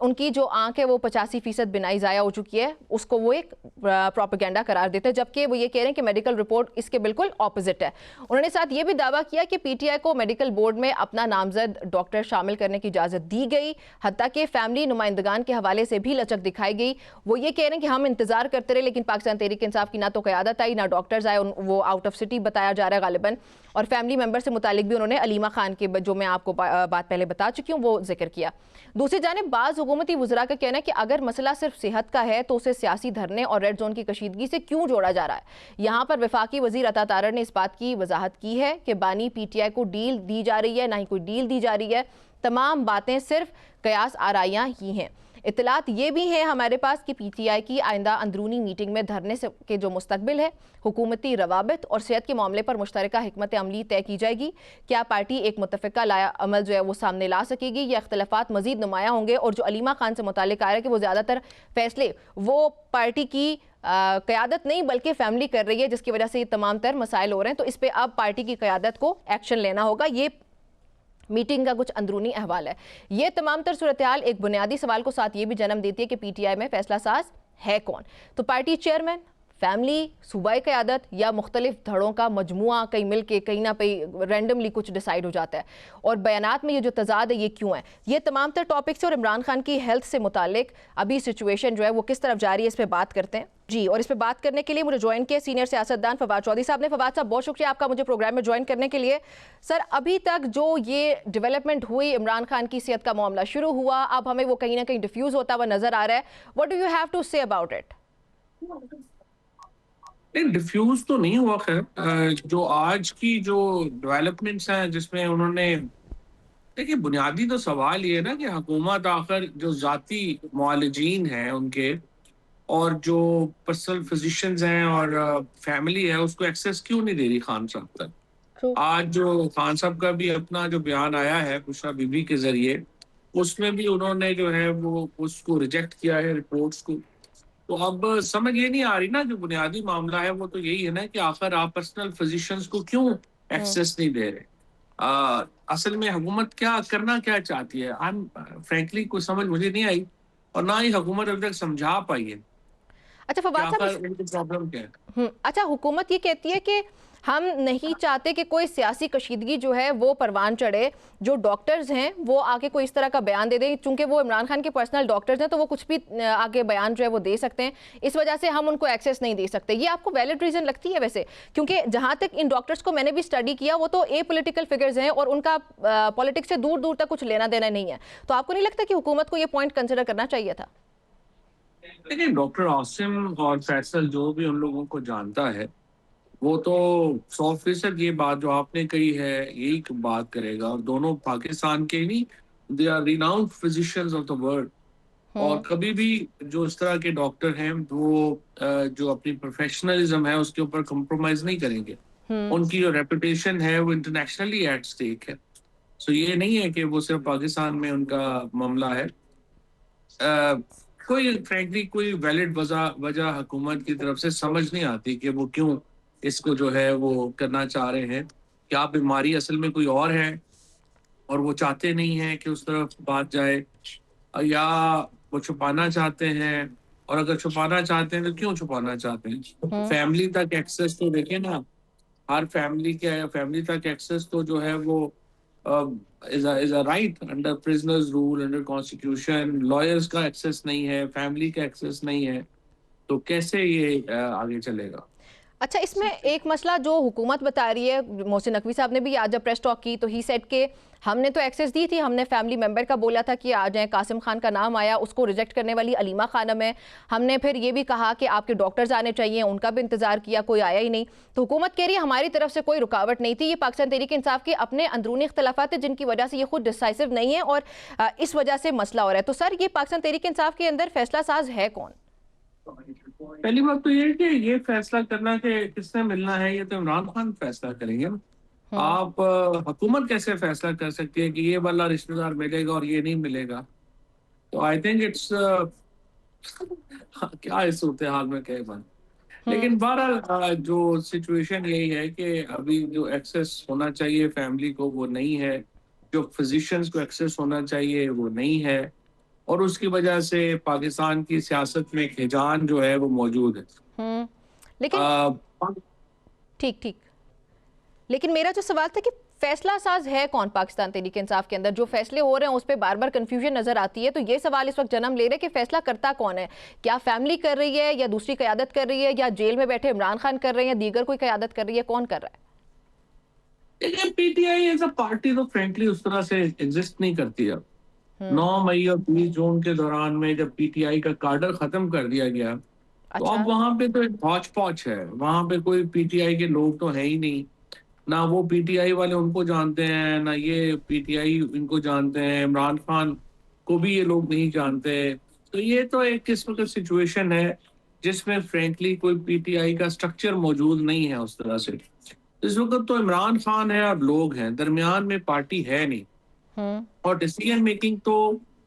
ان کی جو آنکھ ہے وہ 85% بینائی ضائع ہو چکی ہے، اس کو وہ ایک پروپیگنڈا قرار دیتے ہیں، جبکہ وہ یہ کہہ رہے ہیں کہ میڈیکل رپورٹ اس کے بالکل اپوزٹ ہے۔ انہوں نے ساتھ یہ بھی دعویٰ کیا کہ پی ٹی آئی کو میڈیکل بورڈ میں اپنا نامزد ڈاکٹر شامل کرنے کی اجازت دی گئی، حتیٰ کہ فیملی نمائندگان کے حوالے سے بھی لچک دکھائی گئی۔ وہ یہ کہہ رہے ہیں کہ ہم انتظار کرتے رہے لیکن پاکستان تحریک انصاف کی نہ تو قیادت آئی نہ ڈاکٹرز آئے، وہ آؤٹ آف سٹی بتایا جا رہا ہے غالباً، اور فیملی ممبر سے متعلق بھی انہوں نے علیمہ خان کے جو میں آپ کو بات پہلے بتا چکی ہوں وہ ذکر کیا۔ دوسری جانب بعض حکومتی وزراء کا کہنا ہے کہ اگر مسئلہ صرف صحت کا ہے تو اسے سیاسی دھرنے اور ریڈ زون کی کشیدگی سے کیوں جوڑا جا رہا ہے۔ یہاں پر وفاقی وزیر عطا تارڑ نے اس بات کی وضاحت کی ہے کہ بانی پی ٹی آئی کو ڈیل دی جا رہی ہے، نہ ہی کوئی ڈیل دی جا رہی ہے، تمام باتیں صرف قیاس آرائیاں ہی ہیں۔ اطلاعات یہ بھی ہیں ہمارے پاس کہ پی ٹی آئی کی آئندہ اندرونی میٹنگ میں دھرنے کے جو مستقبل ہے، حکومتی روابط اور صحت کے معاملے پر مشترکہ حکمت عملی طے کی جائے گی۔ کیا پارٹی ایک متفقہ عمل جو ہے وہ سامنے لا سکے گی، یا اختلافات مزید نمایاں ہوں گے؟ اور جو علیمہ خان سے متعلق آ رہا ہے کہ وہ زیادہ تر فیصلے وہ پارٹی کی قیادت نہیں بلکہ فیملی کر رہی ہے، جس کی وجہ سے یہ تمام تر مسائل ہو رہے ہیں، تو اس پہ اب پارٹی کی قیادت کو ایکشن لینا ہوگا۔ یہ میٹنگ کا کچھ اندرونی احوال ہے۔ یہ تمام تر صورتحال ایک بنیادی سوال کو ساتھ یہ بھی جنم دیتی ہے کہ پی ٹی آئی میں فیصلہ ساز ہے کون؟ تو پارٹی چیئرمین، فیملی، صوبائی قیادت، یا مختلف دھڑوں کا مجموعہ کہیں مل کے کہیں نہ کہیں رینڈملی کچھ ڈیسائیڈ ہو جاتا ہے؟ اور بیانات میں یہ جو تضاد ہے یہ کیوں ہے؟ یہ تمام تر ٹاپکس اور عمران خان کی ہیلتھ سے متعلق ابھی سچویشن جو ہے وہ کس طرف جاری ہے، اس پہ بات کرتے ہیں جی۔ اور اس پہ بات کرنے کے لیے مجھے جوائن کیا سینئر سیاستدان فواد چودھری صاحب نے۔ فواد صاحب بہت شکریہ آپ کا مجھے پروگرام میں جوائن کرنے کے لیے۔ سر، ابھی تک جو یہ ڈیولپمنٹ ہوئی، عمران خان کی صحت کا معاملہ شروع ہوا، اب ہمیں وہ کہیں نہ کہیں ڈیفیوز ہوتا ہوا نظر آ رہا ہے۔ What do you have to say about it؟ نہیں، ڈیفیوز تو نہیں ہوا۔ خیر، جو آج کی جو ڈیولپمنٹس ہیں جس میں انہوں نے، دیکھیے بنیادی تو سوال یہ ہے نا کہ حکومت آخر جو ذاتی معالجین ہیں ان کے اور جو پرسنل فزیشنز ہیں اور فیملی ہے اس کو ایکسیس کیوں نہیں دے رہی خان صاحب تک؟ آج جو خان صاحب کا بھی اپنا جو بیان آیا ہے بشرا بی بی کے ذریعے، اس میں بھی انہوں نے جو ہے وہ اس کو ریجیکٹ کیا ہے رپورٹس کو۔ تو اب سمجھ یہ نہیں آ رہی نا، جو بنیادی معاملہ ہے وہ تو یہی ہے نا کہ آخر آپ پرسنل فزیشنز کو کیوں ایکسیس نہیں دے رہے؟ اصل میں حکومت کیا کرنا کیا چاہتی ہے؟ فرینکلی کوئی سمجھ مجھے نہیں آئی، اور نہ ہی حکومت ابھی تک سمجھا پائی ہے۔ اچھا فواد صاحب، اچھا حکومت یہ کہتی ہے کہ ہم نہیں چاہتے کہ کوئی سیاسی کشیدگی جو ہے وہ پروان چڑھے، جو ڈاکٹرز ہیں وہ آگے کوئی اس طرح کا بیان دے دیں، چونکہ وہ عمران خان کے پرسنل ڈاکٹرز ہیں تو وہ کچھ بھی آگے بیان جو ہے وہ دے سکتے ہیں، اس وجہ سے ہم ان کو ایکسیس نہیں دے سکتے۔ یہ آپ کو ویلڈ ریزن لگتی ہے ویسے؟ کیونکہ جہاں تک ان ڈاکٹرز کو میں نے بھی اسٹڈی کیا، وہ تو اے پولیٹیکل فگرز ہیں اور ان کا پولیٹکس سے دور دور تک کچھ لینا دینا نہیں ہے، تو آپ کو نہیں لگتا کہ حکومت کو یہ پوائنٹ کنسیڈر کرنا چاہیے تھا؟ دیکھیں، ڈاکٹر عاصم اور فیصل جو بھی ان لوگوں کو جانتا ہے وہ تو 100% یہ بات جو آپ نے کہی ہے یہی بات کرے گا، اور دونوں پاکستان کے نہیں، they are renowned physicians of the world, اور کبھی بھی جو اس طرح کے ڈاکٹر ہیں وہ جو اپنی پروفیشنلزم ہے اس کے اوپر کمپرومائز نہیں کریں گے۔ ان کی جو ریپوٹیشن ہے وہ انٹرنیشنلی ایٹ سٹیک ہے، سو یہ نہیں ہے کہ وہ صرف پاکستان میں ان کا معاملہ ہے۔ کوئی فرینکلی کوئی ویلڈ وجہ حکومت کی طرف سے سمجھ نہیں آتی کہ وہ کیوں اس کو جو ہے وہ کرنا چاہ رہے ہیں۔ کیا بیماری اصل میں کوئی اور ہے اور وہ چاہتے نہیں ہیں کہ اس طرف بات جائے، یا وہ چھپانا چاہتے ہیں؟ اور اگر چھپانا چاہتے ہیں تو کیوں چھپانا چاہتے ہیں؟ فیملی تک ایکسیس تو دیکھیں نا، ہر فیملی تک ایکسیس تو جو ہے وہ is a right under prisoners rule, under constitution. lawyers کا ایکسیس نہیں ہے، فیملی کا ایکسیس نہیں ہے، تو کیسے یہ آگے چلے گا؟ اچھا، اس میں ایک مسئلہ جو حکومت بتا رہی ہے، محسن نقوی صاحب نے بھی آج جب پریس ٹاک کی تو ہی سیٹ کہ ہم نے تو ایکسیس دی تھی، ہم نے فیملی ممبر کا بولا تھا کہ آ جائیں، قاسم خان کا نام آیا، اس کو ریجیکٹ کرنے والی علیمہ خانم ہے، ہم نے پھر یہ بھی کہا کہ آپ کے ڈاکٹرز آنے چاہیے، ان کا بھی انتظار کیا، کوئی آیا ہی نہیں۔ تو حکومت کہہ رہی ہے ہماری طرف سے کوئی رکاوٹ نہیں تھی، یہ پاکستان تحریک انصاف کے اپنے اندرونی اختلافات ہیں جن کی وجہ سے یہ خود ڈیسائسو نہیں ہے اور اس وجہ سے مسئلہ ہو رہا ہے۔ تو سر، یہ پاکستان تحریک انصاف کے اندر فیصلہ ساز ہے کون؟ پہلی بات تو یہ ہے کہ یہ فیصلہ کرنا کہ کس سے ملنا ہے یہ تو عمران خان فیصلہ کریں گے۔ آپ حکومت کیسے فیصلہ کر سکتی ہے کہ یہ والا رشتہ دار ملے گا اور یہ نہیں ملے گا؟ تو آئی تھنک اٹس کیا اس صورتحال میں کہے بات۔ لیکن بہرحال جو سچویشن یہی ہے کہ ابھی جو ایکسیس ہونا چاہیے فیملی کو وہ نہیں ہے، جو فزیشنز کو ایکسیس ہونا چاہیے وہ نہیں ہے، اور اس کی وجہ سے پاکستان کی سیاست میں ایک ہجان جو ہے وہ موجود ہے. لیکن ٹھیک لیکن میرا جو سوال تھا کہ فیصلہ ساز ہے کون پاکستان تحریک انصاف کے اندر؟ جو فیصلے ہو رہے ہیں اس پہ بار بار کنفیوژن نظر آتی ہے، تو یہ سوال اس وقت جنم لے رہے کہ فیصلہ کرتا کون ہے؟ کیا فیملی کر رہی ہے، یا دوسری قیادت کر رہی ہے، یا جیل میں بیٹھے عمران خان کر رہے ہیں، یا دیگر کوئی قیادت کر رہی ہے؟ کون کر رہا ہے؟ P T I as a party تو فرینکلی اس طرح سے ایگزسٹ نہیں کرتی اب. 9 مئی اور 20 جون کے دوران میں جب پی ٹی آئی کا کارڈر ختم کر دیا گیا تو اب وہاں پہ تو ایک ہاچ پاچ ہے. وہاں پہ کوئی پی ٹی آئی کے لوگ تو ہے ہی نہیں، نہ وہ پی ٹی آئی والے ان کو جانتے ہیں، نہ یہ پی ٹی آئی ان کو جانتے ہیں. عمران خان کو بھی یہ لوگ نہیں جانتے. تو یہ تو ایک قسم کا سچویشن ہے جس میں فرینکلی کوئی پی ٹی آئی کا سٹرکچر موجود نہیں ہے اس طرح سے. اس وقت تو عمران خان ہے اور لوگ ہیں، درمیان میں پارٹی ہے نہیں. اور ڈیسیژن میکنگ تو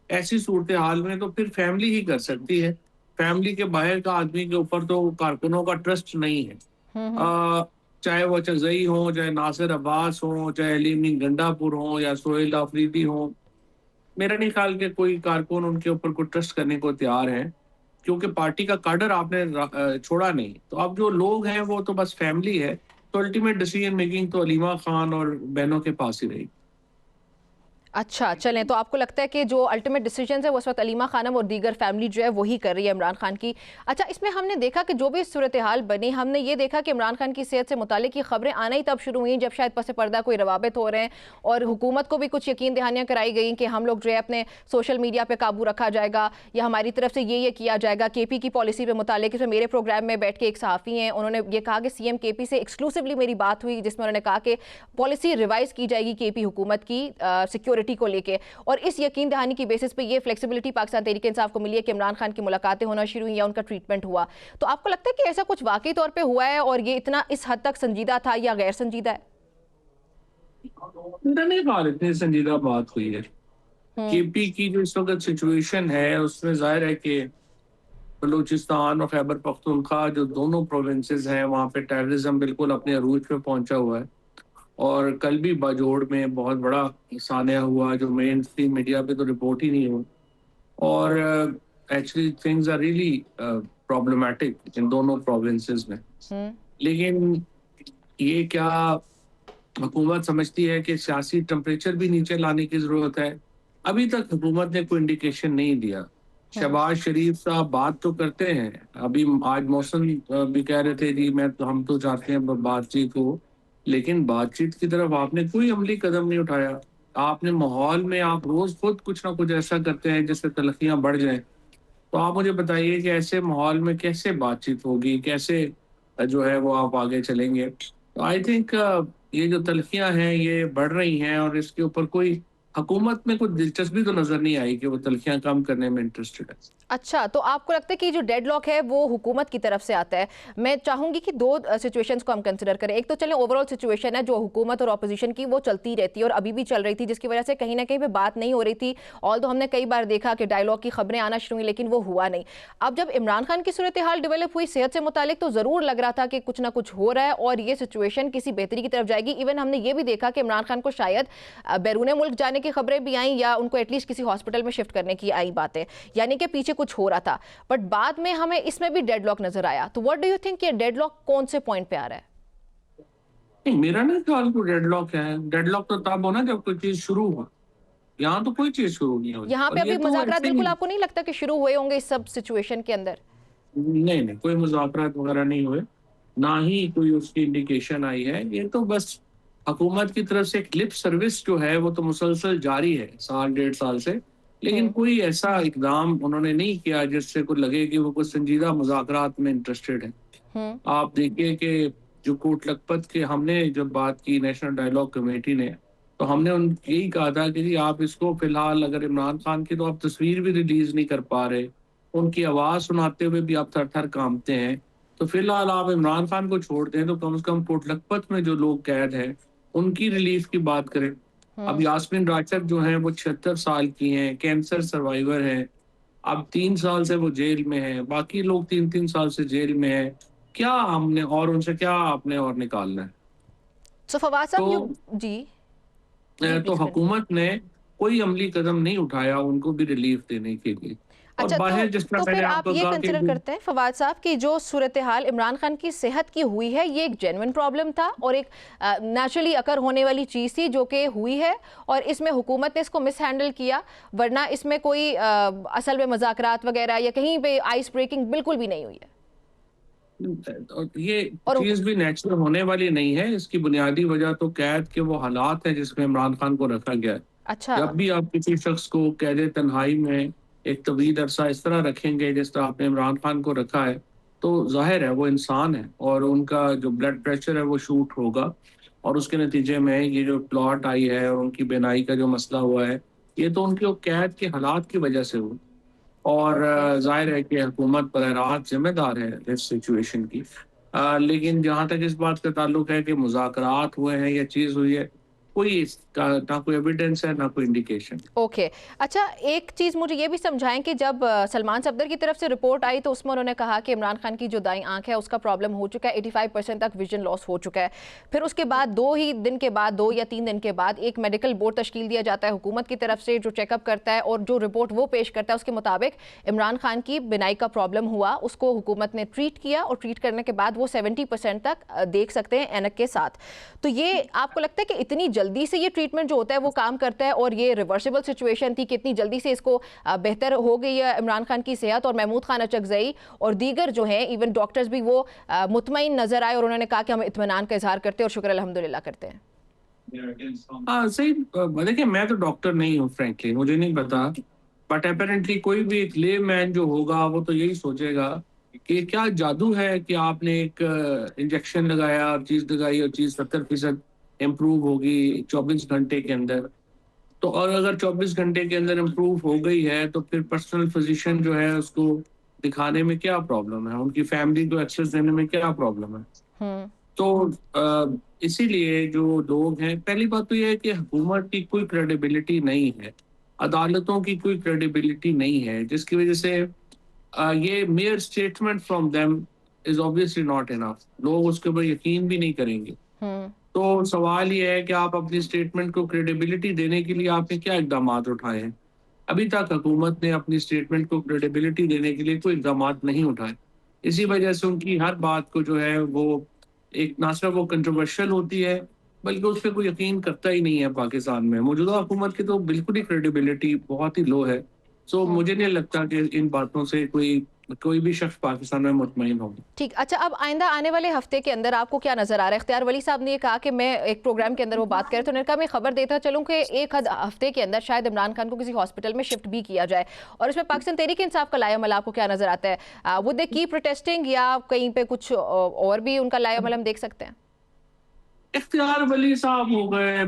ایسی صورتحال میں تو پھر فیملی ہی کر سکتی ہے. فیملی کے باہر کا آدمی کے اوپر تو کارکنوں کا ٹرسٹ نہیں ہے. چاہے وہ چزئی ہوں، چاہے ناصر عباس ہوں، چاہے علی امین گنڈا پور ہوں، یا سہیل آفریدی ہوں، میرا نہیں خیال کہ کوئی کارکن ان کے اوپر کوئی ٹرسٹ کرنے کو تیار ہے، کیونکہ پارٹی کا کارڈر آپ نے چھوڑا نہیں. تو اب جو لوگ ہیں وہ تو بس فیملی ہے. تو الٹیمیٹ ڈیسیژن میکنگ تو علیمہ خان اور بہنوں کے پاس ہی رہی. اچھا چلیں، تو آپ کو لگتا ہے کہ جو الٹیمیٹ ڈیسیجنز ہے وہ اس وقت علیمہ خانم اور دیگر فیملی جو ہے وہی کر رہی ہے عمران خان کی. اچھا، اس میں ہم نے دیکھا کہ جو بھی صورتحال بنی، ہم نے یہ دیکھا کہ عمران خان کی صحت سے متعلق یہ خبریں آنا ہی تب شروع ہوئیں جب شاید پس پردہ کوئی روابط ہو رہے ہیں، اور حکومت کو بھی کچھ یقین دہانیاں کرائی گئیں کہ ہم لوگ جو ہے اپنے سوشل میڈیا پہ قابو رکھا جائے گا، یا ہماری طرف سے یہ کیا جائے گا. کے پی کی پالیسی پہ متعلق، اس میں میرے پروگرام میں بیٹھ کے ایک صحافی ہیں، انہوں نے یہ کہا کہ سی ایم کے پی سے ایکسکلوسیولی میری بات ہوئی جس میں انہوں نے کہا کہ پالیسی ریوائز کی جائے گی کے پی حکومت کی سیکیورٹی کو لے کے. اور اس یقین دہانی کی بیسس پہ یہ فلیکسیبلٹی پاکستان تحریک انصاف کو ملی ہے کہ عمران خان کی ملاقاتیں ہونا شروع ہوئی یا ان کا ٹریٹمنٹ ہوا. تو آپ کو لگتا ہے کہ ایسا کچھ واقعی طور پہ ہوا ہے اور یہ اتنا اس حد تک سنجیدہ تھا یا غیر سنجیدہ ہے؟ میرا نہیں خیال اتنی سنجیدہ بات ہوئی ہے. کے پی کی جو اس وقت سچویشن ہے اس میں ظاہر ہے کہ بلوچستان اور خیبر پختونخوا جو دونوں پروونسز ہیں وہاں پہ ٹیررزم بالکل اپنے عروج پہ پہنچا ہوا ہے. اور کل بھی باجوڑ میں بہت بڑا سانحہ ہوا جو مین اسٹریم میڈیا پہ تو رپورٹ ہی نہیں ہوا. اور actually things are really problematic ان دونوں پروونسز میں. لیکن یہ کیا حکومت سمجھتی ہے کہ سیاسی ٹمپریچر بھی نیچے لانے کی ضرورت ہے؟ ابھی تک حکومت نے کوئی انڈیکیشن نہیں دیا. شہباز شریف صاحب بات تو کرتے ہیں، ابھی آج موسم بھی کہہ رہے تھے جی ہم تو چاہتے ہیں بات چیت ہو، لیکن بات چیت کی طرف آپ نے کوئی عملی قدم نہیں اٹھایا. آپ نے ماحول میں آپ روز خود کچھ نہ کچھ ایسا کرتے ہیں جس سے تلخیاں بڑھ جائیں. تو آپ مجھے بتائیے کہ ایسے ماحول میں کیسے بات چیت ہوگی، کیسے جو ہے وہ آپ آگے چلیں گے؟ تو آئی تھنک یہ جو تلخیاں ہیں یہ بڑھ رہی ہیں، اور اس کے اوپر کوئی حکومت میں کوئی دلچسپی تو نظر نہیں آئی کہ وہ تلخیاں کم کرنے میں انٹرسٹڈ ہے. اچھا، تو آپ کو لگتا ہے کہ جو ڈیڈ لاک ہے وہ حکومت کی طرف سے آتا ہے؟ میں چاہوں گی کہ دو سچویشنز کو ہم کنسیڈر کریں. ایک تو چلیں اوورال سچویشن ہے جو حکومت اور اپوزیشن کی وہ چلتی رہتی ہے اور ابھی بھی چل رہی تھی، جس کی وجہ سے کہیں نہ کہیں پہ بات نہیں ہو رہی تھی. آلدو ہم نے کئی بار دیکھا کہ ڈائیلاگ کی خبریں آنا شروع ہوئی لیکن وہ ہوا نہیں. اب جب عمران خان کی صورتحال ڈیولپ ہوئی صحت سے متعلق، تو ضرور لگ رہا تھا کہ کچھ نہ کچھ ہو رہا ہے اور یہ سچویشن کسی بہتری کی طرف جائے گی. ایون ہم نے یہ بھی دیکھا کہ عمران خان کو شاید بیرون ملک جانے کی خبریں بھی آئیں یا ان کو ایٹ لیسٹ کسی ہاسپٹل میں شفٹ کرنے کی آئی باتیں، یعنی کہ پیچھے کچھ ہو رہا تھا. بٹ بعد میں ہمیں اس میں بھی ڈیڈ لاک نظر آیا. تو واٹ ڈو یو تھنک یہ ڈیڈ لاک کون سے پوائنٹ پہ آ رہا ہے؟ نہیں، میرا نہیں خیال کوئی ڈیڈ لاک ہے. ڈیڈ لاک تو تب ہونا جب کوئی چیز شروع ہو. یہاں تو کوئی چیز شروع نہیں ہوئی. یہاں پہ ابھی مذاکرات بالکل آپ کو نہیں لگتا کہ شروع ہوئے ہوں گے اس سب سچویشن کے اندر؟ نہیں، کوئی مذاکرات وغیرہ نہیں ہوئے، نہ ہی کوئی اس کی انڈیکیشن آئی ہے. یہ تو بس حکومت کی طرف سے ایک لپ سروس جو ہے وہ تو مسلسل جاری ہے 1.5 سال سے، لیکن کوئی ایسا اقدام انہوں نے نہیں کیا جس سے کوئی لگے کہ وہ کوئی سنجیدہ مذاکرات میں انٹرسٹڈ ہے. آپ دیکھیے کہ جو کوٹ لکھپت کے ہم نے جب بات کی نیشنل ڈائیلاگ کمیٹی نے، تو ہم نے ان یہی کہا تھا کہ جی آپ اس کو فی الحال اگر عمران خان کی تو آپ تصویر بھی ریلیز نہیں کر پا رہے، ان کی آواز سناتے ہوئے بھی آپ تھر تھر کانپتے ہیں، تو فی الحال آپ عمران خان کو چھوڑ دیں تو کم از کم کوٹ لکھپت میں جو لوگ قید ہیں ان کی ریلیف کی بات کریں. اب یاسمین راجک جو ہیں وہ 76 سال کی ہیں، کینسر سروائیور ہیں، اب 3 سال سے وہ جیل میں ہیں، باقی لوگ 3 سال سے جیل میں ہیں. کیا ہم نے اور ان سے کیا آپ نے اور نکالنا ہے؟ تو فواز صاحب جی تو حکومت نے کوئی عملی قدم نہیں اٹھایا ان کو بھی ریلیف دینے کے لیے. اور اچھا باہر جس طرح تو میں پھر نے آپ آپ کو یہ کہا کہ کنسیڈر کرتے ہیں فواد صاحب کہ جو صورتحال عمران خان کی صحت کی ہوئی ہے یہ ایک جینوئن پرابلم تھا اور ایک نیچرلی اکر ہونے والی چیز تھی جو کہ ہوئی ہے اور اس میں حکومت نے اس کو مس ہینڈل کیا, ورنہ اس میں کوئی اصل میں مذاکرات وغیرہ یا کہیں پہ آئس بریکنگ بالکل بھی نہیں ہوئی ہے. یہ اور چیز بھی نیچرل ہونے والی نہیں ہے. اس کی بنیادی وجہ تو قید کے وہ حالات ہیں جس میں عمران خان کو رکھا گیا ہے. اچھا جب بھی آپ کسی شخص کو قید تنہائی میں ایک طویل عرصہ اس طرح رکھیں گے جس طرح آپ نے عمران خان کو رکھا ہے تو ظاہر ہے وہ انسان ہے اور ان کا جو بلڈ پریشر ہے وہ شوٹ ہوگا اور اس کے نتیجے میں یہ جو پلاٹ آئی ہے اور ان کی بینائی کا جو مسئلہ ہوا ہے یہ تو ان کے قید کے حالات کی وجہ سے ہوا. اور ظاہر ہے کہ حکومت براہ راست ذمہ دار ہے اس سچویشن کی. لیکن جہاں تک اس بات کا تعلق ہے کہ مذاکرات ہوئے ہیں یا چیز ہوئی ہے, کوئی اس کا نہ کوئی ایویڈنس ہے نہ کوئی انڈیکیشن. اوکے اچھا, ایک چیز مجھے یہ بھی سمجھائیں کہ جب سلمان صفدر کی طرف سے رپورٹ آئی تو اس میں انہوں نے کہا کہ عمران خان کی جو دائیں آنکھ ہے اس کا پرابلم ہو چکا ہے, 85% تک ویژن لاس ہو چکا ہے. پھر اس کے بعد 2 یا 3 دن کے بعد ایک میڈیکل بورڈ تشکیل دیا جاتا ہے حکومت کی طرف سے جو چیک اپ کرتا ہے اور جو رپورٹ وہ پیش کرتا ہے اس کے مطابق عمران خان کی بینائی کا پرابلم ہوا, اس کو حکومت نے ٹریٹ کیا اور ٹریٹ کرنے کے بعد وہ 70% تک دیکھ سکتے ہیں اینک کے ساتھ. تو یہ آپ کو لگتا ہے کہ اتنی جلدی سے یہ ٹریٹمنٹ جو ہوتا ہے وہ کام کرتا ہے اور یہ ریورسیبل سچویشن تھی کہ اتنی جلدی سے اس کو بہتر ہو گئی ہے عمران خان کی صحت, اور محمود خان اچکزئی اور دیگر جو ہیں ایون ڈاکٹرز بھی وہ مطمئن نظر آئے اور انہوں نے کہا کہ ہم اطمینان کا اظہار کرتے ہیں اور شکر الحمدللہ کرتے ہیں. صحیح. دیکھیں میں تو ڈاکٹر نہیں ہوں فرینکلی, مجھے نہیں پتا, بٹ اپیرنٹلی کوئی بھی ایک لے مین جو ہوگا وہ تو یہی سوچے گا کہ کیا جادو ہے کہ آپ نے ایک انجیکشن لگایا اور چیز لگائی اور چیز 70% امپروو ہوگی 24 گھنٹے کے اندر. تو اور اگر 24 گھنٹے کے اندر امپروو ہو گئی ہے تو پھر پرسنل فزیشین جو ہے اس کو دکھانے میں کیا پرابلم ہے, ان کی فیملی کو ایکسیس دینے میں کیا پرابلم ہے. تو اسی لیے جو لوگ ہیں, پہلی بات تو یہ ہے کہ حکومت کی کوئی کریڈیبلٹی نہیں ہے, عدالتوں کی کوئی کریڈیبلٹی نہیں ہے, جس کی وجہ سے یہ mere statement from them is obviously not enough. لوگ اس کے اوپر یقین بھی نہیں کریں گے. تو سوال یہ ہے کہ آپ اپنی اسٹیٹمنٹ کو کریڈیبلٹی دینے کے لیے آپ نے کیا اقدامات اٹھائے ہیں. ابھی تک حکومت نے اپنی اسٹیٹمنٹ کو کریڈیبلٹی دینے کے لیے کوئی اقدامات نہیں اٹھائے. اسی وجہ سے ان کی ہر بات کو جو ہے وہ ایک نہ صرف وہ کنٹروورشل ہوتی ہے بلکہ اس پہ کوئی یقین کرتا ہی نہیں ہے. پاکستان میں موجودہ حکومت کی تو بالکل ہی کریڈیبلٹی بہت ہی لو ہے. سو مجھے نہیں لگتا کہ ان باتوں سے کوئی بھی شخص پاکستان میں مطمئن ہوگا. ٹھیک, اچھا اب آئندہ آنے والے ہفتے کے اندر آپ کو کیا نظر آ رہا ہے؟ اختیار ولی صاحب نے یہ کہا کہ میں ایک پروگرام کے اندر وہ بات کر رہے تھے, انہوں نے کہا میں خبر دیتا چلوں کہ ایک ہفتے کے اندر شاید عمران خان کو کسی ہاسپٹل میں شفٹ بھی کیا جائے, اور اس میں پاکستان تحریک انصاف کا لائے عمل آپ کو کیا نظر آتا ہے؟ would they keep protesting یا کہیں پہ کچھ اور بھی ان کا لائے عمل ہم دیکھ سکتے ہیں؟ اختیار ولی صاحب ہو گئے,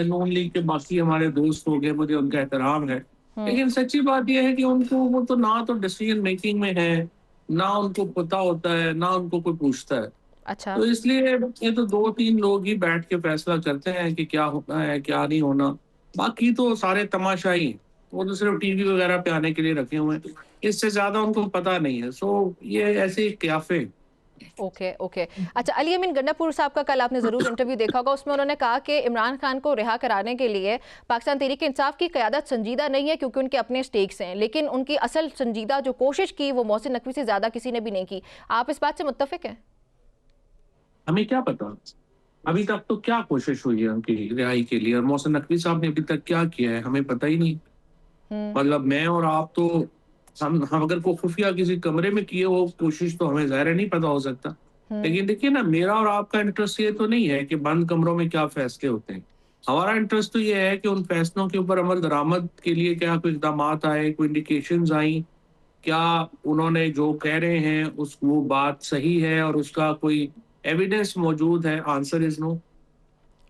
نون لیگ کے باقی ہمارے دوست ہو گئے, مجھے ان کا احترام ہے, لیکن سچی بات یہ ہے کہ ان کو وہ تو نہ تو ڈیسیژن میکنگ میں ہے, نہ ان کو پتا ہوتا ہے, نہ ان کو کوئی پوچھتا ہے. اچھا, تو اس لیے یہ تو 2-3 لوگ ہی بیٹھ کے فیصلہ کرتے ہیں کہ کیا ہونا ہے کیا نہیں ہونا. باقی تو سارے تماشائی ہیں, وہ تو صرف ٹی وی وغیرہ پہ آنے کے لیے رکھے ہوئے ہیں, اس سے زیادہ ان کو پتا نہیں ہے. سو یہ ایسے قیافے. اوکے. اچھا, علی امین گنڈا پور صاحب کا کل آپ نے ضرور انٹرویو دیکھا ہوگا, اس میں انہوں نے کہا کہ عمران خان کو رہا کرانے کے لیے پاکستان تحریک انصاف کی قیادت سنجیدہ نہیں ہے کیونکہ ان کے اپنے سٹیکس ہیں, لیکن ان کی اصل سنجیدہ جو کوشش کی وہ محسن نقوی سے زیادہ کسی نے بھی نہیں کی. آپ اس بات سے متفق ہیں؟ ہمیں کیا پتا ابھی تک تو کیا کوشش ہوئی ہے ان کی رہائی کے لیے, اور محسن نقوی صاحب نے ابھی تک کیا کیا ہے ہمیں پتہ ہی نہیں. مطلب میں اور آپ تو ہم اگر کوئی خفیہ کسی کمرے میں کیے وہ کوشش تو ہمیں ظاہر نہیں پتا ہو سکتا. لیکن دیکھیے نا, میرا اور آپ کا انٹرسٹ یہ تو نہیں ہے کہ بند کمروں میں کیا فیصلے ہوتے ہیں. ہمارا انٹرسٹ تو یہ ہے کہ ان فیصلوں کے اوپر عمل درآمد کے لیے کیا کوئی اقدامات آئے, کوئی انڈیکیشنز آئیں, کیا انہوں نے جو کہہ رہے ہیں وہ بات صحیح ہے اور اس کا کوئی ایویڈنس موجود ہے. Answer is know.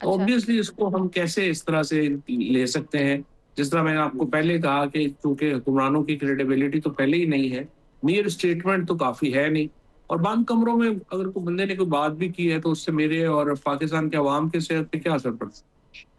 اوبویسلی اس کو ہم کیسے اس طرح سے لے سکتے ہیں, جس طرح میں نے آپ کو پہلے کہا کہ چونکہ حکمرانوں کی کریڈیبلٹی تو پہلے ہی نہیں ہے, میئر اسٹیٹمنٹ تو کافی ہے نہیں, اور بند کمروں میں اگر کوئی بندے نے کوئی بات بھی کی ہے تو اس سے میرے اور پاکستان کے عوام کی صحت پہ کیا اثر پڑتا ہے.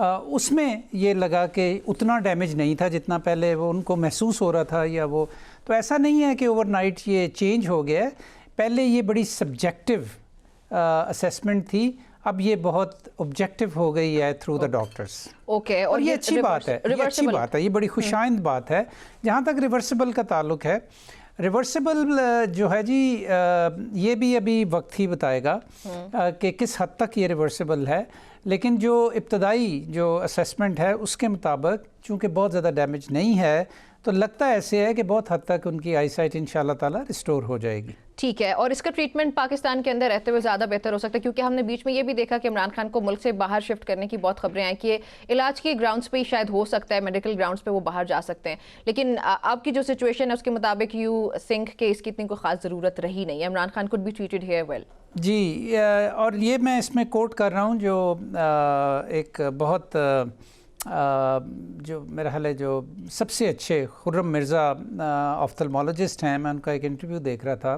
اس میں یہ لگا کہ اتنا ڈیمیج نہیں تھا جتنا پہلے وہ ان کو محسوس ہو رہا تھا یا وہ. تو ایسا نہیں ہے کہ اوور نائٹ یہ چینج ہو گیا ہے. پہلے یہ بڑی سبجیکٹیو اسیسمنٹ تھی, اب یہ بہت آبجیکٹیو ہو گئی ہے تھرو دا ڈاکٹرس. اوکے, اور یہ اچھی بات ہے, یہ اچھی بات ہے, یہ بڑی خوش آئند بات ہے. جہاں تک ریورسیبل کا تعلق ہے, ریورسیبل جو ہے جی یہ بھی ابھی وقت ہی بتائے گا کہ کس حد تک یہ ریورسیبل ہے. لیکن جو ابتدائی جو اسیسمنٹ ہے اس کے مطابق چونکہ بہت زیادہ ڈیمیج نہیں ہے تو لگتا ایسے ہے کہ بہت حد تک ان کی آئی سائٹ انشاءاللہ تعالیٰ ریسٹور ہو جائے گی. ٹھیک ہے, اور اس کا ٹریٹمنٹ پاکستان کے اندر رہتے ہوئے زیادہ بہتر ہو سکتا ہے, کیونکہ ہم نے بیچ میں یہ بھی دیکھا کہ عمران خان کو ملک سے باہر شفٹ کرنے کی بہت خبریں آئیں کہ علاج کے گراؤنڈز پہ ہی شاید ہو سکتا ہے, میڈیکل گراؤنڈز پہ وہ باہر جا سکتے ہیں. لیکن اب کی جو سچویشن ہے اس کے مطابق یو تھنک کہ اس کی اتنی کوئی خاص ضرورت رہی نہیں ہے. Imran Khan could be treated here well. جی, اور یہ میں اس میں کوٹ کر رہا ہوں جو ایک بہت جو میرا خیال ہے جو سب سے اچھے خرم مرزا آفتھلمولوجسٹ ہیں, میں ان کا ایک انٹرویو دیکھ رہا تھا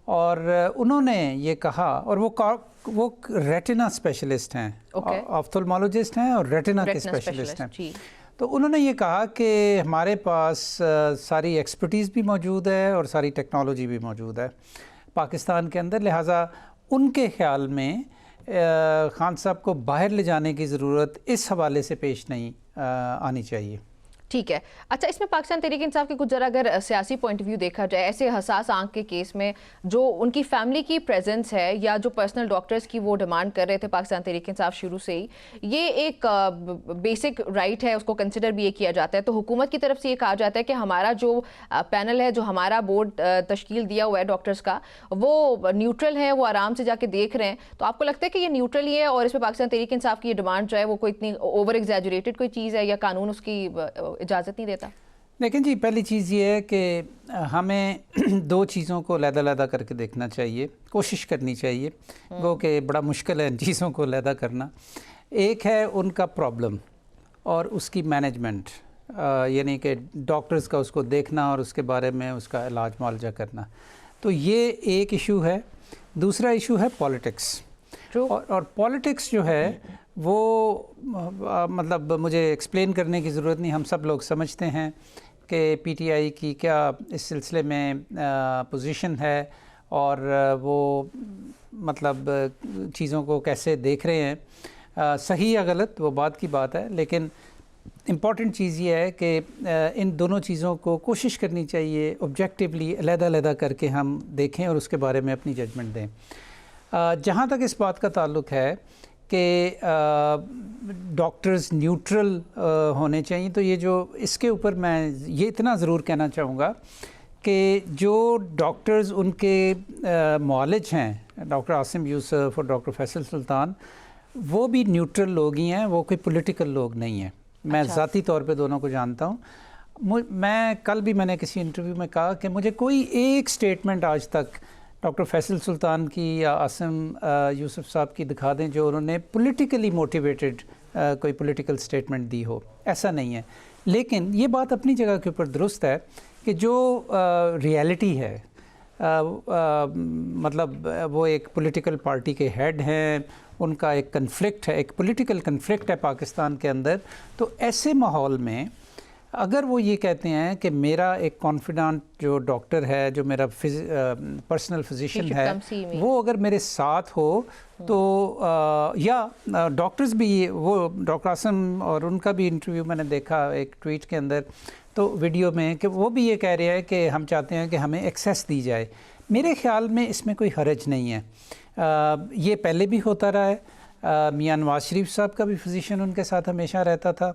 اور انہوں نے یہ کہا, اور وہ ریٹنا اسپیشلسٹ ہیں, آفتھلمولوجسٹ ہیں اور ریٹنا کے اسپیشلسٹ ہیں. تو انہوں نے یہ کہا کہ ہمارے پاس ساری ایکسپرٹیز بھی موجود ہے اور ساری ٹیکنالوجی بھی موجود ہے پاکستان کے اندر, لہٰذا ان کے خیال میں خان صاحب کو باہر لے جانے کی ضرورت اس حوالے سے پیش نہیں آنی چاہیے. ٹھیک ہے. اچھا, اس میں پاکستان تحریک انصاف کے کچھ ذرا اگر سیاسی پوائنٹ آف ویو دیکھا جائے, ایسے حساس آنکھ کے کیس میں جو ان کی فیملی کی پریزنس ہے یا جو پرسنل ڈاکٹرز کی وہ ڈیمانڈ کر رہے تھے پاکستان تحریک انصاف شروع سے ہی, یہ ایک بیسک رائٹ ہے, اس کو کنسیڈر بھی یہ کیا جاتا ہے. تو حکومت کی طرف سے یہ کہا جاتا ہے کہ ہمارا جو پینل ہے, جو ہمارا بورڈ تشکیل دیا ہوا ہے ڈاکٹرز کا, وہ نیوٹرل ہے, وہ آرام سے جا کے دیکھ رہے ہیں. تو آپ کو لگتا ہے کہ یہ نیوٹرل ہی ہے اور اس میں پاکستان تحریک انصاف کی یہ ڈیمانڈ جو ہے وہ کوئی اتنی اوور ایگزیجریٹڈ کوئی چیز ہے یا قانون اس کی اجازت نہیں دیتا؟ لیکن جی پہلی چیز یہ ہے کہ ہمیں دو چیزوں کو علیحدہ علیحدہ کر کے دیکھنا چاہیے, کوشش کرنی چاہیے, گو کہ بڑا مشکل ہے ان چیزوں کو علیحدہ کرنا. ایک ہے ان کا پرابلم اور اس کی مینجمنٹ, یعنی کہ ڈاکٹرز کا اس کو دیکھنا اور اس کے بارے میں اس کا علاج معالجہ کرنا. تو یہ ایک ایشو ہے. دوسرا ایشو ہے پالیٹکس, اور پالیٹکس جو ہے وہ مطلب مجھے ایکسپلین کرنے کی ضرورت نہیں, ہم سب لوگ سمجھتے ہیں کہ پی ٹی آئی کی کیا اس سلسلے میں پوزیشن ہے اور وہ مطلب چیزوں کو کیسے دیکھ رہے ہیں. صحیح یا غلط وہ بات کی بات ہے, لیکن امپورٹنٹ چیز یہ ہے کہ ان دونوں چیزوں کو کوشش کرنی چاہیے آبجیکٹیولی علیحدہ علیحدہ کر کے ہم دیکھیں اور اس کے بارے میں اپنی ججمنٹ دیں. جہاں تک اس بات کا تعلق ہے کہ ڈاکٹرز نیوٹرل ہونے چاہیے, تو یہ جو اس کے اوپر میں یہ اتنا ضرور کہنا چاہوں گا کہ جو ڈاکٹرز ان کے معالج ہیں, ڈاکٹر عاصم یوسف اور ڈاکٹر فیصل سلطان, وہ بھی نیوٹرل لوگ ہی ہیں, وہ کوئی پولیٹیکل لوگ نہیں ہیں. میں ذاتی طور پہ دونوں کو جانتا ہوں. میں کل بھی میں نے کسی انٹرویو میں کہا کہ مجھے کوئی ایک سٹیٹمنٹ آج تک ڈاکٹر فیصل سلطان کی یا عاصم یوسف صاحب کی دکھا دیں جو انہوں نے پولیٹیکلی موٹیویٹڈ کوئی پولیٹیکل سٹیٹمنٹ دی ہو, ایسا نہیں ہے. لیکن یہ بات اپنی جگہ کے اوپر درست ہے کہ جو ریالٹی ہے, مطلب وہ ایک پولیٹیکل پارٹی کے ہیڈ ہیں, ان کا ایک کنفلکٹ ہے, ایک پولیٹیکل کنفلکٹ ہے پاکستان کے اندر. تو ایسے ماحول میں اگر وہ یہ کہتے ہیں کہ میرا ایک کانفیڈنٹ جو ڈاکٹر ہے, جو میرا پرسنل فزیشین ہے, وہ اگر میرے ساتھ ہو تو یا ڈاکٹرز بھی, وہ ڈاکٹر عاصم اور ان کا بھی انٹرویو میں نے دیکھا ایک ٹویٹ کے اندر, تو ویڈیو میں, کہ وہ بھی یہ کہہ رہے ہیں کہ ہم چاہتے ہیں کہ ہمیں ایکسیس دی جائے. میرے خیال میں اس میں کوئی حرج نہیں ہے. یہ پہلے بھی ہوتا رہا ہے. میاں نواز شریف صاحب کا بھی فزیشین ان کے ساتھ ہمیشہ رہتا تھا,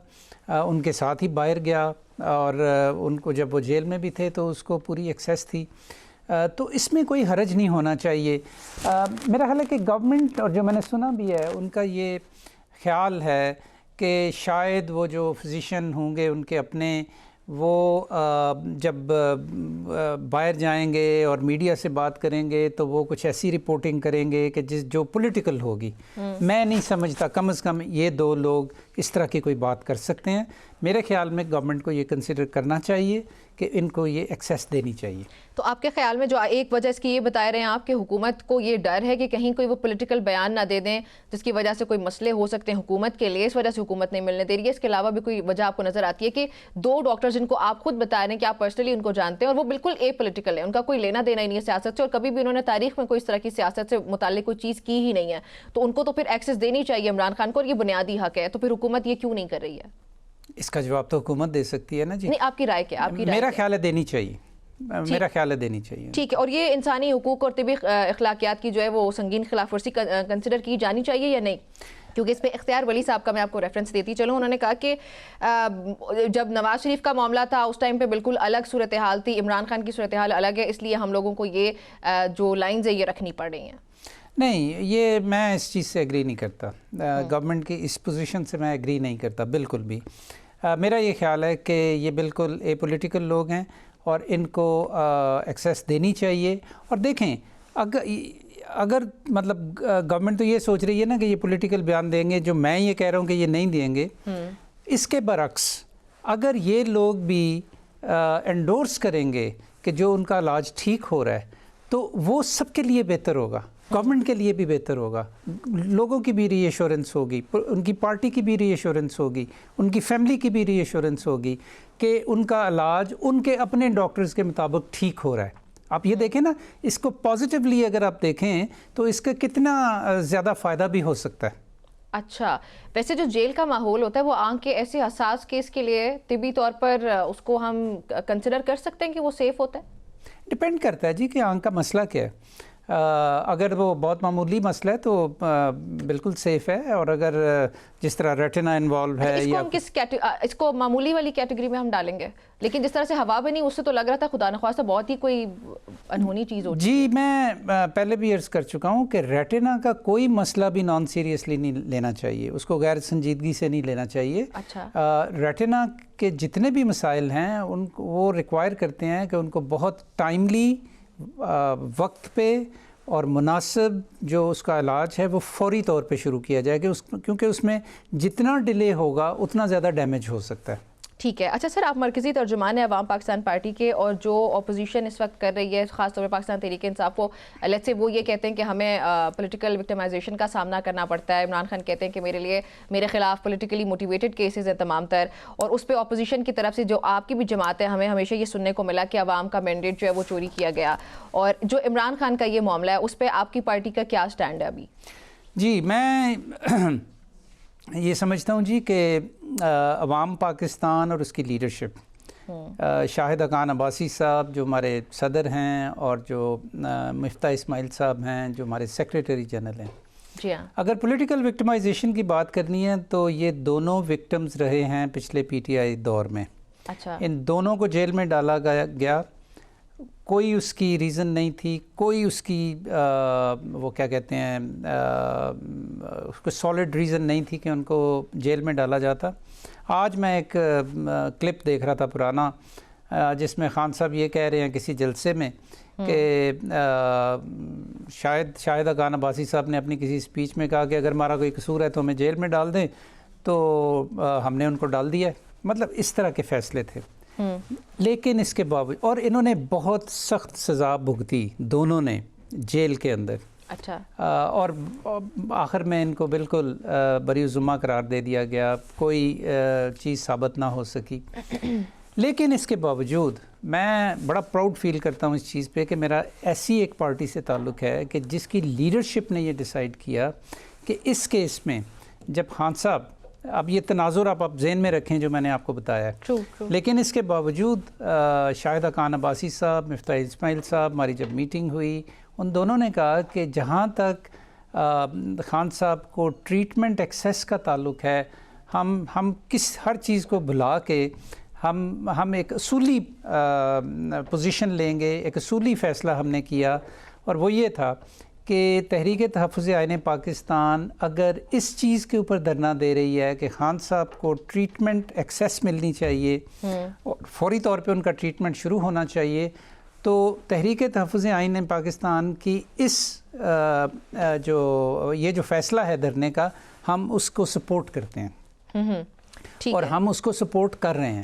ان کے ساتھ ہی باہر گیا, اور ان کو جب وہ جیل میں بھی تھے تو اس کو پوری ایکسیس تھی. تو اس میں کوئی حرج نہیں ہونا چاہیے. میرا خیال ہے کہ گورنمنٹ, اور جو میں نے سنا بھی ہے, ان کا یہ خیال ہے کہ شاید وہ جو فزیشین ہوں گے ان کے اپنے, وہ جب باہر جائیں گے اور میڈیا سے بات کریں گے تو وہ کچھ ایسی رپورٹنگ کریں گے کہ جو پولیٹیکل ہوگی. میں نہیں سمجھتا, کم از کم یہ دو لوگ اس طرح کی کوئی بات کر سکتے ہیں. میرے خیال میں گورنمنٹ کو یہ کنسیڈر کرنا چاہیے کہ ان کو یہ ایکسیس دینی چاہیے. تو آپ کے خیال میں جو ایک وجہ اس کی یہ بتا رہے ہیں آپ کہ حکومت کو یہ ڈر ہے کہ کہیں کوئی وہ پولیٹیکل بیان نہ دے دیں جس کی وجہ سے کوئی مسئلے ہو سکتے ہیں حکومت کے لیے, اس وجہ سے حکومت نہیں ملنے دے رہی ہے. اس کے علاوہ بھی کوئی وجہ آپ کو نظر آتی ہے کہ 2 ڈاکٹر جن کو آپ خود بتا رہے ہیں کہ آپ پرسنلی ان کو جانتے ہیں اور وہ بالکل اے پولیٹیکل ہے, ان کا کوئی لینا دینا ہی نہیں ہے سیاست سے, اور کبھی بھی انہوں نے تاریخ میں کوئی اس طرح کی سیاست سے متعلق کوئی چیز کی ہی نہیں ہے, تو ان کو تو پھر ایکسیس دینی چاہیے عمران خان کو, اور یہ بنیادی حق ہے, تو پھر حکومت یہ کیوں نہیں کر رہی ہے؟ اس کا جواب تو حکومت دے سکتی ہے نا جی. نہیں, آپ کی رائے کیا؟ آپ کی رائے میرا خیال ہے دینی چاہیے, میرا خیال ہے دینی چاہیے. ٹھیک ہے. اور یہ انسانی حقوق اور طبی اخلاقیات کی جو ہے وہ سنگین خلاف ورزی کنسیڈر کی جانی چاہیے یا نہیں؟ کیونکہ اس پہ اختیار ولی صاحب کا میں آپ کو ریفرنس دیتی چلوں. انہوں نے کہا کہ جب نواز شریف کا معاملہ تھا اس ٹائم پہ بالکل الگ صورتحال تھی, عمران خان کی صورتحال الگ ہے, اس لیے ہم لوگوں کو یہ جو لائنز ہے یہ رکھنی پڑ رہی ہیں. نہیں, یہ میں اس چیز سے ایگری نہیں کرتا, گورنمنٹ کی اس پوزیشن سے میں ایگری نہیں کرتا بالکل بھی. میرا یہ خیال ہے کہ یہ بالکل اے پولیٹیکل لوگ ہیں اور ان کو ایکسیس دینی چاہیے. اور دیکھیں اگر مطلب گورنمنٹ تو یہ سوچ رہی ہے نا کہ یہ پولیٹیکل بیان دیں گے, جو میں یہ کہہ رہا ہوں کہ یہ نہیں دیں گے, اس کے برعکس اگر یہ لوگ بھی انڈورس کریں گے کہ جو ان کا علاج ٹھیک ہو رہا ہے تو وہ سب کے لیے بہتر ہوگا, گورنمنٹ کے لیے بھی بہتر ہوگا, لوگوں کی بھی ری ایشورنس ہوگی, ان کی پارٹی کی بھی ری ایشورنس ہوگی, ان کی فیملی کی بھی ری ایشورنس ہوگی کہ ان کا علاج ان کے اپنے ڈاکٹرز کے مطابق ٹھیک ہو رہا ہے. آپ یہ دیکھیں نا, اس کو پازیٹیولی اگر آپ دیکھیں تو اس کا کتنا زیادہ فائدہ بھی ہو سکتا ہے. اچھا, ویسے جو جیل کا ماحول ہوتا ہے وہ آنکھ کے ایسے حساس کیس کے لیے طبی طور پر اس کو ہم کنسیڈر کر سکتے ہیں کہ وہ سیف ہوتا ہے؟ ڈپینڈ کرتا ہے جی کہ آنکھ کا مسئلہ کیا ہے. اگر وہ بہت معمولی مسئلہ ہے تو بالکل سیف ہے, اور اگر جس طرح ریٹنا انوالو ہے اس کو ہم اس کو معمولی والی کیٹیگری میں ہم ڈالیں گے, لیکن جس طرح سے ہوا بنی اس سے تو لگ رہا تھا خدا نخواستہ بہت ہی کوئی انہونی چیز ہوتی. جی, میں پہلے بھی عرض کر چکا ہوں کہ ریٹنا کا کوئی مسئلہ بھی نان سیریسلی نہیں لینا چاہیے, اس کو غیر سنجیدگی سے نہیں لینا چاہیے. اچھا, ریٹنا کے جتنے بھی مسائل ہیں ان کو وہ ریکوائر کرتے ہیں کہ ان کو بہت ٹائملی وقت پہ اور مناسب جو اس کا علاج ہے وہ فوری طور پہ شروع کیا جائے کہ کیونکہ اس میں جتنا ڈیلے ہوگا اتنا زیادہ ڈیمیج ہو سکتا ہے. ٹھیک ہے. اچھا سر, آپ مرکزی ترجمان ہیں عوام پاکستان پارٹی کے, اور جو اپوزیشن اس وقت کر رہی ہے خاص طور پہ پاکستان تحریک انصاف کو, لیٹس سے وہ یہ کہتے ہیں کہ ہمیں پولیٹیکل وکٹمائزیشن کا سامنا کرنا پڑتا ہے. عمران خان کہتے ہیں کہ میرے خلاف پولیٹیکلی موٹیویٹڈ کیسز ہیں تمام تر, اور اس پہ اپوزیشن کی طرف سے جو آپ کی بھی جماعت ہے, ہمیں ہمیشہ یہ سننے کو ملا کہ عوام کا مینڈیٹ جو ہے وہ چوری کیا گیا. اور جو عمران خان کا یہ معاملہ ہے اس پہ آپ کی پارٹی کا کیا سٹینڈ ہے ابھی؟ جی, میں یہ سمجھتا ہوں جی کہ عوام پاکستان اور اس کی لیڈرشپ, شاہد حقان عباسی صاحب جو ہمارے صدر ہیں اور جو مفتاح اسماعیل صاحب ہیں جو ہمارے سیکریٹری جنرل ہیں, جی ہاں, اگر پولیٹیکل وکٹمائزیشن کی بات کرنی ہے تو یہ دونوں وکٹمز رہے ہیں پچھلے پی ٹی آئی دور میں. اچھا, ان دونوں کو جیل میں ڈالا گیا, کوئی اس کی ریزن نہیں تھی, کوئی اس کی وہ کیا کہتے ہیں اس کو سالڈ ریزن نہیں تھی کہ ان کو جیل میں ڈالا جاتا. آج میں ایک کلپ دیکھ رہا تھا پرانا جس میں خان صاحب یہ کہہ رہے ہیں کسی جلسے میں کہ شاہد حقان عباسی صاحب نے اپنی کسی سپیچ میں کہا کہ اگر ہمارا کوئی قصور ہے تو ہمیں جیل میں ڈال دیں, تو ہم نے ان کو ڈال دیا ہے. مطلب اس طرح کے فیصلے تھے. لیکن اس کے باوجود, اور انہوں نے بہت سخت سزا بھگتی دونوں نے جیل کے اندر. اچھا, اور آخر میں ان کو بالکل بری الذمہ قرار دے دیا گیا, کوئی چیز ثابت نہ ہو سکی. لیکن اس کے باوجود میں بڑا پراؤڈ فیل کرتا ہوں اس چیز پہ کہ میرا ایسی ایک پارٹی سے تعلق ہے کہ جس کی لیڈرشپ نے یہ ڈیسائیڈ کیا کہ اس کیس میں جب خان صاحب, اب یہ تناظر آپ ذہن میں رکھیں جو میں نے آپ کو بتایا ہے, لیکن اس کے باوجود شاہد حقان عباسی صاحب, مفتاح اسماعیل صاحب, ہماری جب میٹنگ ہوئی ان دونوں نے کہا کہ جہاں تک خان صاحب کو ٹریٹمنٹ ایکسیس کا تعلق ہے, ہم ہر چیز کو بھلا کے ہم ایک اصولی پوزیشن لیں گے. ایک اصولی فیصلہ ہم نے کیا, اور وہ یہ تھا کہ تحریک تحفظ آئین پاکستان اگر اس چیز کے اوپر دھرنا دے رہی ہے کہ خان صاحب کو ٹریٹمنٹ ایکسیس ملنی چاہیے, فوری طور پہ ان کا ٹریٹمنٹ شروع ہونا چاہیے, تو تحریک تحفظ آئین پاکستان کی یہ جو فیصلہ ہے دھرنے کا, ہم اس کو سپورٹ کرتے ہیں اور ہم اس کو سپورٹ کر رہے ہیں.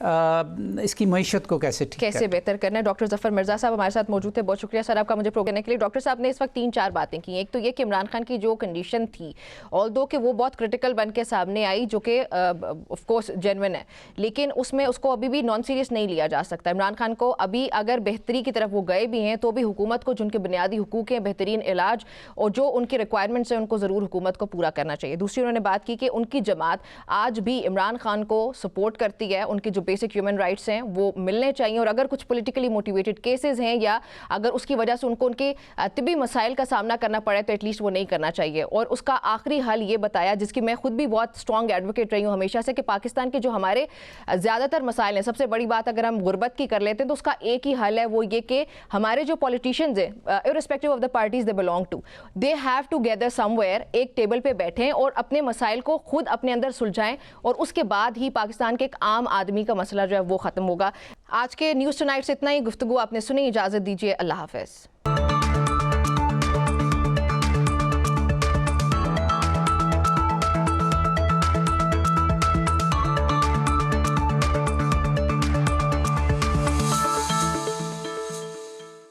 اس کی معیشت کو کیسے ٹھیک کیسے بہتر کرنا ہے. ڈاکٹر ظفر مرزا صاحب ہمارے ساتھ موجود تھے. بہت شکریہ سر آپ کا مجھے پروگرام کرنے کے لیے. ڈاکٹر صاحب نے اس وقت 3-4 باتیں کی ہیں. ایک تو یہ کہ عمران خان کی جو کنڈیشن تھی آلدو کہ وہ بہت کرٹیکل بن کے سامنے آئی جو کہ آف کورس جینوئن ہے, لیکن اس میں اس کو ابھی بھی نان سیریس نہیں لیا جا سکتا. عمران خان کو ابھی اگر بہتری کی طرف وہ گئے بھی ہیں تو بھی حکومت کو جن کے بنیادی حقوق ہیں, بہترین علاج اور جو ان کی ریکوائرمنٹس ہیں ان کو ضرور حکومت کو پورا کرنا چاہیے. دوسری انہوں نے بات کی کہ ان کی جماعت آج بھی عمران خان کو سپورٹ کرتی ہے, ان کی جو بیسک ہیومن رائٹس ہیں وہ ملنے چاہیے, اور اگر کچھ پولیٹیکلی موٹیویٹڈ کیسز ہیں یا اگر اس کی وجہ سے ان کو ان کے طبی مسائل کا سامنا کرنا پڑے تو ایٹ لیسٹ وہ نہیں کرنا چاہیے. اور اس کا آخری حل یہ بتایا جس کی میں خود بھی بہت اسٹرانگ ایڈوکیٹ رہی ہوں ہمیشہ سے, کہ پاکستان کے جو ہمارے زیادہ تر مسائل ہیں, سب سے بڑی بات اگر ہم غربت کی کر لیتے ہیں تو اس کا ایک ہی حل ہے, وہ یہ کہ ہمارے جو پولیٹیشینز ہیں irrespective of the parties they belong to, they have to gather somewhere, ایک ٹیبل پہ بیٹھیں اور اپنے مسائل کو خود اپنے اندر سلجھائیں, اور اس کے بعد ہی پاکستان کے ایک عام آدمی کا مسئلہ جو ہے وہ ختم ہوگا. آج کے نیوز ٹو نائٹ سے اتنا ہی. گفتگو آپ نے سنی, اجازت دیجیے, اللہ حافظ.